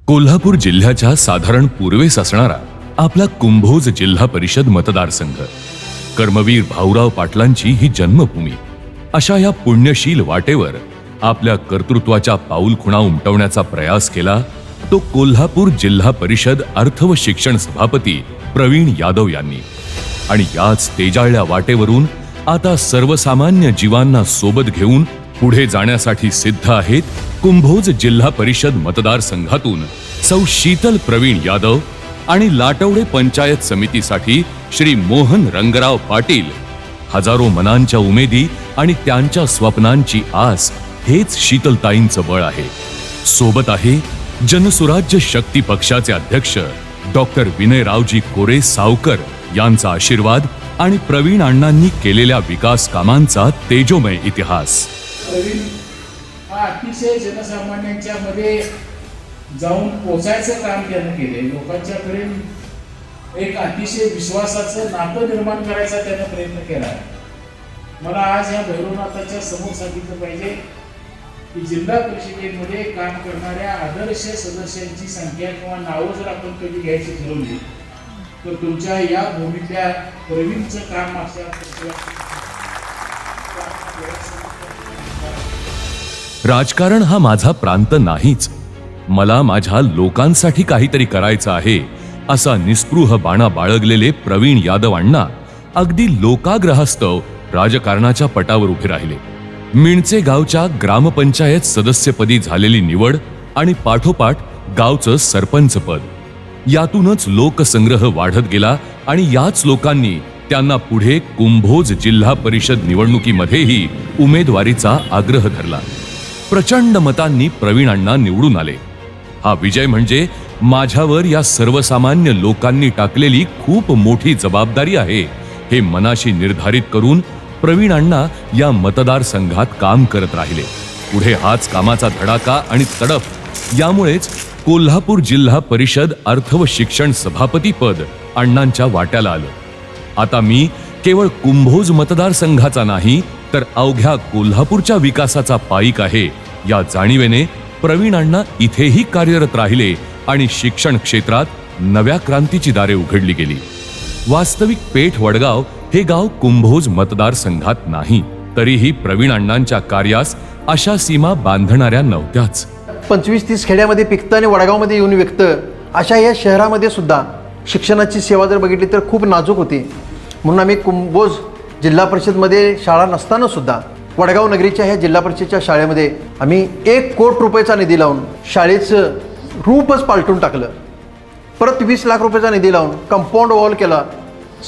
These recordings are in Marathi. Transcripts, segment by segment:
कोल्हापूर जिल्ह्याच्या साधारण पूर्वेस असणारा आपला कुंभोज जिल्हा परिषद मतदारसंघ, कर्मवीर भाऊराव पाटलांची ही जन्मभूमी. अशा या पुण्यशील वाटेवर आपल्या कर्तृत्वाच्या पाऊलखुणा उमटवण्याचा प्रयास केला तो कोल्हापूर जिल्हा परिषद अर्थ व शिक्षण सभापती प्रवीण यादव यांनी. आणि याच तेजाळल्या वाटेवरून आता सर्वसामान्य जीवांना सोबत घेऊन पुढे जाण्यासाठी सिद्ध आहेत कुंभोज जिल्हा परिषद मतदारसंघातून सौ शीतल प्रवीण यादव आणि लाटवडे पंचायत समितीसाठी श्री मोहन रंगराव पाटील. हजारो मनांच्या उमेदी आणि त्यांच्या स्वप्नांची आस हेच शीतलताईंचं बळ आहे. सोबत आहे जनसुराज्य शक्ती पक्षाचे अध्यक्ष डॉक्टर विनयरावजी कोरे सावकर यांचा आशीर्वाद आणि प्रवीण अण्णांनी केलेल्या विकास कामांचा तेजोमय इतिहास. प्रवीण हा अतिशय जनसामान्यांच्या मध्ये जाऊन पोचायचं काम त्यानं केले. लोकांच्यापर्यंत एक अतिशय विश्वासाचं नातं निर्माण करायचा त्यानं प्रयत्न केला. मला आज या भैरवनाथाच्या समोर सांगितलं पाहिजे की जिल्हा परिषदेमध्ये काम करणाऱ्या आदर्श सदस्यांची संख्या किंवा नावं जर आपण कधी घ्यायची ठरवली तर तुमच्या या भूमीतल्या प्रवीणचं काम राजकारण हा माझा प्रांत नाहीच, मला माझ्या लोकांसाठी काहीतरी करायचं आहे असा निस्पृह बाणा बाळगलेले प्रवीण यादव अण्णा अगदी लोकाग्रहास्तव राजकारणाच्या पटावर उभे राहिले. मिणचे गावच्या ग्रामपंचायत सदस्यपदी झालेली निवड आणि पाठोपाठ गावचं सरपंच पद, यातूनच लोकसंग्रह वाढत गेला आणि याच लोकांनी त्यांना पुढे कुंभोज जिल्हा परिषद निवडणुकीमध्येही उमेदवारीचा आग्रह धरला. प्रचंड मतांनी प्रवीण अण्णा निवडून आले. हा विजय म्हणजे माझ्यावर या सर्वसामान्य लोकांनी टाकलेली खूप मोठी जबाबदारी आहे हे मनाशी निर्धारित करून प्रवीण अण्णा या मतदारसंघात काम करत राहिले. पुढे हाच कामाचा धडाका आणि तडफ यामुळेच कोल्हापूर जिल्हा परिषद अर्थ व शिक्षण सभापती पद अण्णांच्या वाट्याला आलं. आता मी केवळ कुंभोज मतदारसंघाचा नाही तर अवघ्या कोल्हापूरच्या विकासाचा पाईक आहे या जाणीवेने प्रवीण अण्णा इथेही कार्यरत राहिले आणि शिक्षण क्षेत्रात नव्या क्रांतीची दारे उघडली गेली. वास्तविक पेठ वडगाव हे गाव कुंभोज मतदारसंघात नाही, तरीही प्रवीण अण्णांच्या कार्यास अशा सीमा बांधणाऱ्या नव्हत्याच. 25-30 खेड्यामध्ये पिकतं आणि वडगावमध्ये येऊन विकतं अशा या शहरामध्ये सुद्धा शिक्षणाची सेवा जर बघितली तर खूप नाजूक होती. म्हणून आम्ही कुंभोज जिल्हा परिषदमध्ये शाळा नसताना सुद्धा वडगाव नगरीच्या ह्या जिल्हा परिषदच्या शाळेमध्ये आम्ही 1 कोटी रुपयाचा निधी लावून शाळेचं रूपच पालटून टाकलं. परत 20 लाख रुपयाचा निधी लावून कंपाऊंड वॉल केला.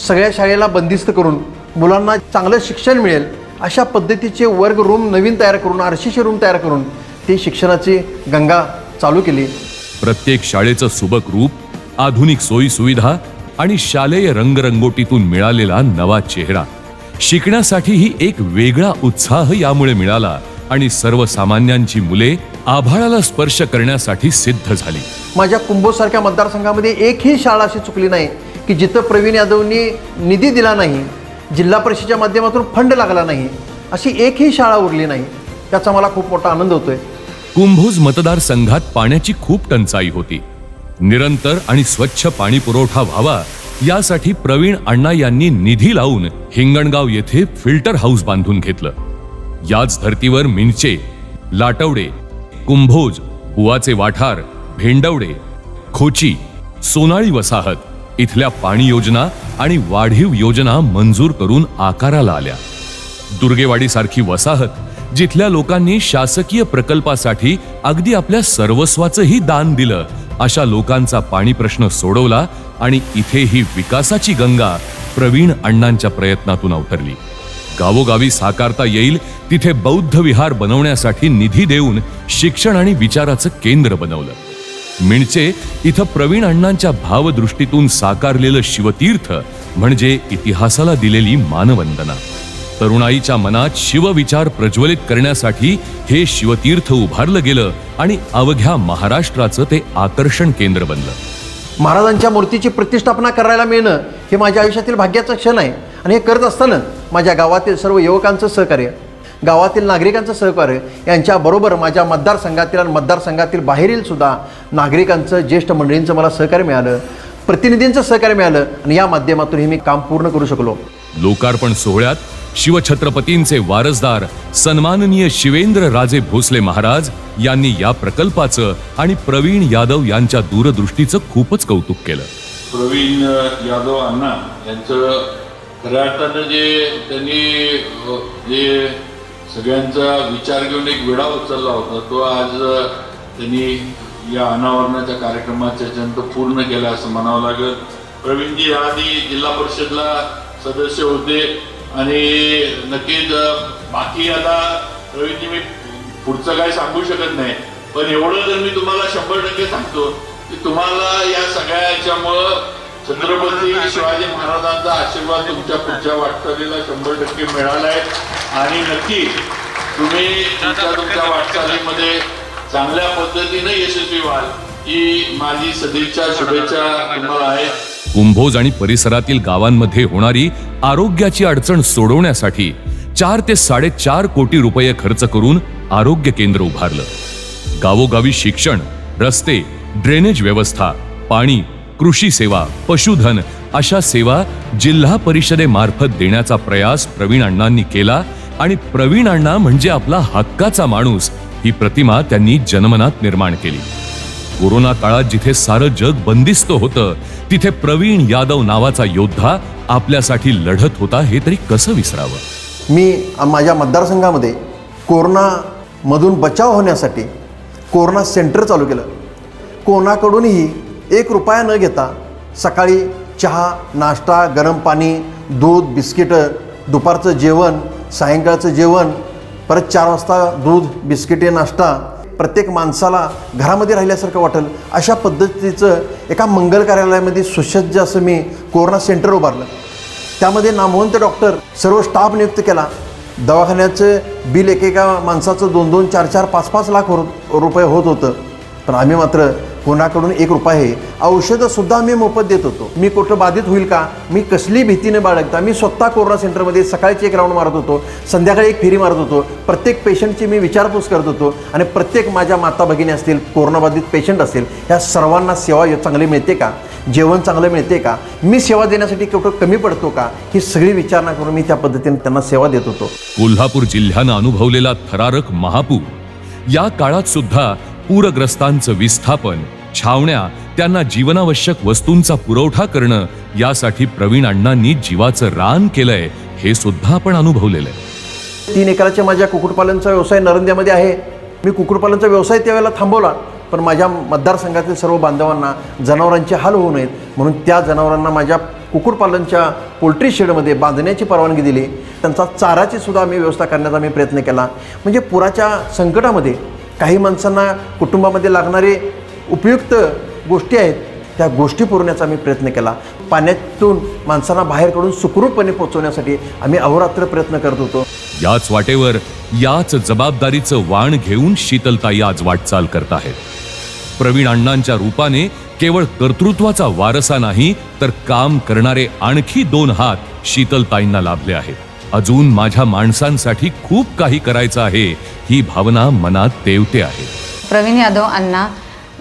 सगळ्या शाळेला बंदिस्त करून मुलांना चांगलं शिक्षण मिळेल अशा पद्धतीचे वर्ग रूम नवीन तयार करून, आरसीसी रूम तयार करून ती शिक्षणाची गंगा चालू केली. प्रत्येक शाळेचं सुबक रूप, आधुनिक सोयी सुविधा आणि शालेय रंगरंगोटीतून मिळालेला नवा चेहरा, शिकण्यासाठीही एक वेगळा उत्साह यामुळे मिळाला आणि सर्वसामान्यांची मुले आभाळाला स्पर्श करण्यासाठी सिद्ध झाली. माझ्या कुंभोजसारख्या मतदारसंघामध्ये एकही शाळा अशी चुकली नाही की जिथं प्रवीण यादवनी निधी दिला नाही, जिल्हा परिषदेच्या माध्यमातून फंड लागला नाही, अशी एकही शाळा उरली नाही. त्याचा मला खूप मोठा आनंद होतोय. कुंभोज मतदारसंघात पाण्याची खूप टंचाई होती. निरंतर आणि स्वच्छ पाणी पुरवठा व्हावा यासाठी प्रवीण अण्णा यांनी निधी लावून हिंगणगाव येथे फिल्टर हाऊस बांधून घेतलं. याच धर्तीवर मिणचे, लाटवडे, कुंभोज, बुवाचे वाठार, भेंडवडे, खोची, सोनाळी वसाहत इथल्या पाणी योजना आणि वाढीव योजना मंजूर करून आकाराला आल्या. दुर्गेवाडी सारखी वसाहत जिथल्या लोकांनी शासकीय प्रकल्पासाठी अगदी आपल्या सर्वस्वाचंही दान दिलं, अशा लोकांचा पाणी प्रश्न सोडवला आणि इथेही विकासाची गंगा प्रवीण अण्णांच्या प्रयत्नातून अवतरली. गावोगावी साकारता येईल तिथे बौद्ध विहार बनवण्यासाठी निधी देऊन शिक्षण आणि विचाराचं केंद्र बनवलं. मिणचे इथं प्रवीण अण्णांच्या भावदृष्टीतून साकारलेलं शिवतीर्थ म्हणजे इतिहासाला दिलेली मानवंदना. तरुणाईच्या मनात शिवविचार प्रज्वलित करण्यासाठी हे शिवतीर्थ उभारलं गेलं आणि अवघ्या महाराष्ट्राचं ते आकर्षण केंद्र बनलं. महाराजांच्या मूर्तीची प्रतिष्ठापना करायला मिळणं हे माझ्या आयुष्यातील भाग्याचा क्षण आहे आणि हे करत असताना माझ्या गावातील सर्व युवकांचं सहकार्य, गावातील नागरिकांचं सहकार्य यांच्याबरोबर माझ्या मतदारसंघातील आणि मतदारसंघातील बाहेरील सुद्धा नागरिकांचं, ज्येष्ठ मंडळींचं मला सहकार्य मिळालं, प्रतिनिधींचं सहकार्य मिळालं आणि या माध्यमातून हे मी काम पूर्ण करू शकलो. लोकार्पण सोहळ्यात शिवछत्रपतींचे वारसदार सन्माननीय शिवेंद्र राजे भोसले महाराज यांनी या प्रकल्पाचं आणि प्रवीण यादव यांच्या दूरदृष्टीचं खूपच कौतुक केलं. प्रवीण यादव अण्णा यांचं खऱ्या अर्थानं त्यांनी जे सगळ्यांचा विचार घेऊन एक विडा उचलला होता तो आज त्यांनी या अनावरणाच्या कार्यक्रमाच्या पर्यंत पूर्ण केला असं म्हणावं लागेल. प्रवीणजी आधी जिल्हा परिषदला सदस्य होते आणि नक्कीच बाकी आता प्रवीणजी मी पुढचं काय सांगू शकत नाही, पण एवढं जर मी तुम्हाला 100% सांगतो की तुम्हाला या सगळ्या याच्यामुळं छत्रपती शिवाजी महाराजांचा आशीर्वाद तुमच्या पुढच्या वाटचालीला 100% मिळाला आहे आणि नक्की तुम्ही तुमच्या वाटचालीमध्ये चांगल्या पद्धतीने यशस्वी व्हाल ही माझी सदिच्छा, शुभेच्छा तुम्हाला आहे. कुंभोज आणि परिसरातील गावांमध्ये होणारी आरोग्याची अडचण सोडवण्यासाठी 4 ते 4.5 कोटी रुपये खर्च करून आरोग्य केंद्र उभारलं. गावोगावी शिक्षण, रस्ते, ड्रेनेज व्यवस्था, पाणी, कृषी सेवा, पशुधन अशा सेवा जिल्हा परिषदेमार्फत देण्याचा प्रयास प्रवीण अण्णांनी केला आणि प्रवीण अण्णा म्हणजे आपला हक्काचा माणूस ही प्रतिमा त्यांनी जनमनात निर्माण केली. कोरोना काळात जिथे सारं जग बंदिस्त होतं तिथे प्रवीण यादव नावाचा योद्धा आपल्यासाठी लढत होता हे तरी कसं विसरावं. मी माझ्या मतदारसंघामध्ये कोरोनामधून बचाव होण्यासाठी कोरोना सेंटर चालू केलं. कोणाकडूनही 1 रुपया न घेता सकाळी चहा, नाश्ता, गरम पाणी, दूध, बिस्किटं, दुपारचं जेवण, सायंकाळचं जेवण, परत 4 वाजता दूध, बिस्किटे, नाश्ता, प्रत्येक माणसाला घरामध्ये राहिल्यासारखं वाटेल अशा पद्धतीचं एका मंगल कार्यालयामध्ये सुसज्ज असं मी कोरोना सेंटर उभारलं. त्यामध्ये नामवंत डॉक्टर, सर्व स्टाफ नियुक्त केला. दवाखान्याचं बिल एकेका माणसाचं 2-2, 4-4, 5-5 लाख रुपये होत होतं, पण आम्ही मात्र कोणाकडून 1 रुपया हे औषधंसुद्धा आम्ही मोफत देत होतो. मी कुठं बाधित होईल का मी कसली भीतीने बाळगता मी स्वतः कोरोना सेंटरमध्ये सकाळची 1 राऊंड मारत होतो, संध्याकाळी 1 फेरी मारत होतो. प्रत्येक पेशंटची मी विचारपूस करत होतो आणि प्रत्येक माझ्या माता भगिनी असतील, कोरोनाबाधित पेशंट असतील, ह्या सर्वांना सेवा चांगली मिळते का, जेवण चांगलं मिळते का, मी सेवा देण्यासाठी कुठं कमी पडतो का, ही सगळी विचारणा करून मी त्या पद्धतीने त्यांना सेवा देत होतो. कोल्हापूर जिल्ह्यानं अनुभवलेला थरारक महापूर या काळात सुद्धा पूरग्रस्तांचं विस्थापन, छावण्या, त्यांना जीवनावश्यक वस्तूंचा पुरवठा करणं यासाठी प्रवीण अण्णांनी जीवाचं रान केलंय हे सुद्धा आपण अनुभवलेलं आहे. 3 एकराच्या माझ्या कुक्कुटपालनचा व्यवसाय नरंद्यामध्ये आहे. मी कुक्कुटपालनचा व्यवसाय त्यावेळेला थांबवला, पण माझ्या मतदारसंघातील सर्व बांधवांना जनावरांचे हाल होऊ नयेत म्हणून त्या जनावरांना माझ्या कुक्कुटपालनच्या पोल्ट्री शेडमध्ये बांधण्याची परवानगी दिली. त्यांचा चाराची सुद्धा आम्ही व्यवस्था करण्याचा मी प्रयत्न केला. म्हणजे पुराच्या संकटामध्ये काही माणसांना कुटुंबामध्ये लागणारे उपयुक्त गोष्टी आहेत त्या गोष्टी पुरवण्याचा आम्ही प्रयत्न केला. पाण्यातून माणसांना बाहेर काढून सुखरूपपणे पोहोचवण्यासाठी आम्ही अहोरात्र प्रयत्न करत होतो. याच वाटेवर याच जबाबदारीचं वाण घेऊन शीतलताई आज वाटचाल करत आहेत. प्रवीण अण्णांच्या रूपाने केवळ कर्तृत्वाचा वारसा नाही तर काम करणारे आणखी 2 हात शीतलताईंना लाभले आहेत. अजून माझ्या माणसांसाठी खूप काही करायचं आहे ही भावना मनात तेवते आहे. प्रवीण यादव अण्णा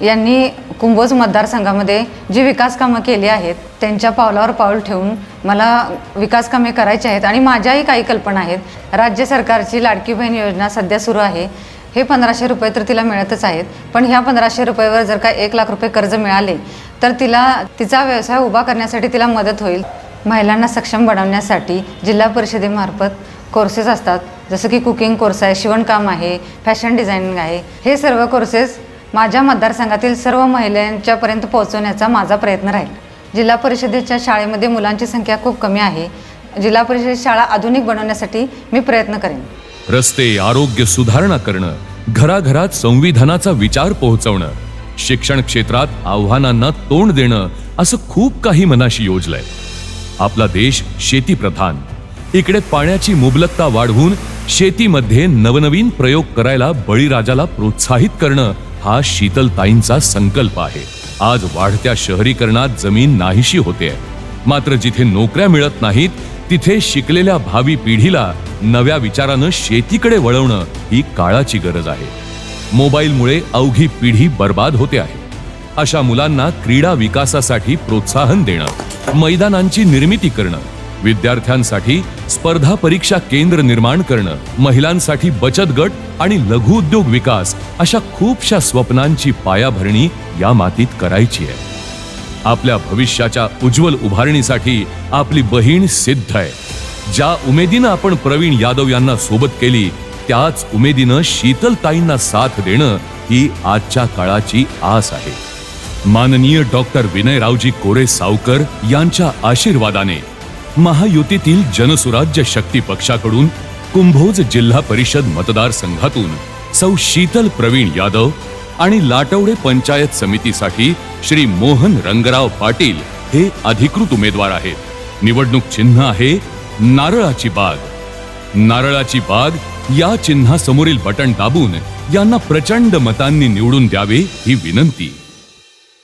यांनी कुंभोज मतदारसंघामध्ये जी विकास कामं केली आहेत त्यांच्या पावलावर पाऊल ठेवून मला विकास कामे करायची आहेत आणि माझ्याही काही कल्पना आहेत. राज्य सरकारची लाडकी बहीण योजना सध्या सुरू आहे. हे 1500 रुपये तर तिला मिळतच आहेत, पण ह्या 1500 रुपयेवर जर का 1 लाख रुपये कर्ज मिळाले तर तिचा व्यवसाय उभा करण्यासाठी तिला मदत होईल. महिलांना सक्षम बनवण्यासाठी जिल्हा परिषदेमार्फत कोर्सेस असतात, जसं की कुकिंग कोर्स आहे, शिवणकाम आहे, फॅशन डिझायनिंग आहे. हे सर्व कोर्सेस माझ्या मतदारसंघातील सर्व महिलांच्यापर्यंत पोहोचवण्याचा माझा प्रयत्न राहील. जिल्हा परिषदेच्या शाळेमध्ये मुलांची संख्या खूप कमी आहे. जिल्हा परिषद शाळा आधुनिक बनवण्यासाठी मी प्रयत्न करेन. रस्ते, आरोग्य सुधारणा करणं, घराघरात संविधानाचा विचार पोहोचवणं, शिक्षण क्षेत्रात आव्हानांना तोंड देणं असं खूप काही मनाशी योजलंय. आपला देश शेतीप्रधान. इकडे पाण्याची मुबलकता वाढवून शेतीमध्ये नवनवीन प्रयोग करायला बळीराजाला प्रोत्साहित करणं हा शीतलताईंचा संकल्प आहे. आज वाढत्या शहरीकरणात जमीन नाहीशी होते, मात्र जिथे नोकऱ्या मिळत नाहीत तिथे शिकलेल्या भावी पिढीला नव्या विचारानं शेतीकडे वळवणं ही काळाची गरज आहे. मोबाईलमुळे अवघी पिढी बर्बाद होते आहे. अशा मुलांना क्रीडा विकासासाठी प्रोत्साहन देणं, मैदानांची निर्मिती करणं, विद्यार्थ्यांसाठी स्पर्धा परीक्षा केंद्र निर्माण करणं, महिलांसाठी बचत गट आणि लघु उद्योग विकास अशा खूपशा स्वप्नांची पायाभरणी या मातीत करायची आहे. आपल्या भविष्याच्या उज्ज्वल उभारणीसाठी आपली बहीण सिद्ध आहे. ज्या उमेदीनं आपण प्रवीण यादव यांना सोबत केली, त्याच उमेदीनं शीतलताईंना साथ देणं ही आजच्या काळाची आस आहे. माननीय डॉक्टर विनयरावजी कोरे सावकर यांच्या आशीर्वादाने महायुतीतील जनसुराज्य शक्ती पक्षाकडून कुंभोज जिल्हा परिषद मतदारसंघातून सौ शीतल प्रवीण यादव आणि लाटवडे पंचायत समितीसाठी श्री मोहन रंगराव पाटील हे अधिकृत उमेदवार आहेत. निवडणूक चिन्ह आहे नारळाची बाग. नारळाची बाग या चिन्हासमोरील बटण दाबून यांना प्रचंड मतांनी निवडून द्यावे ही विनंती.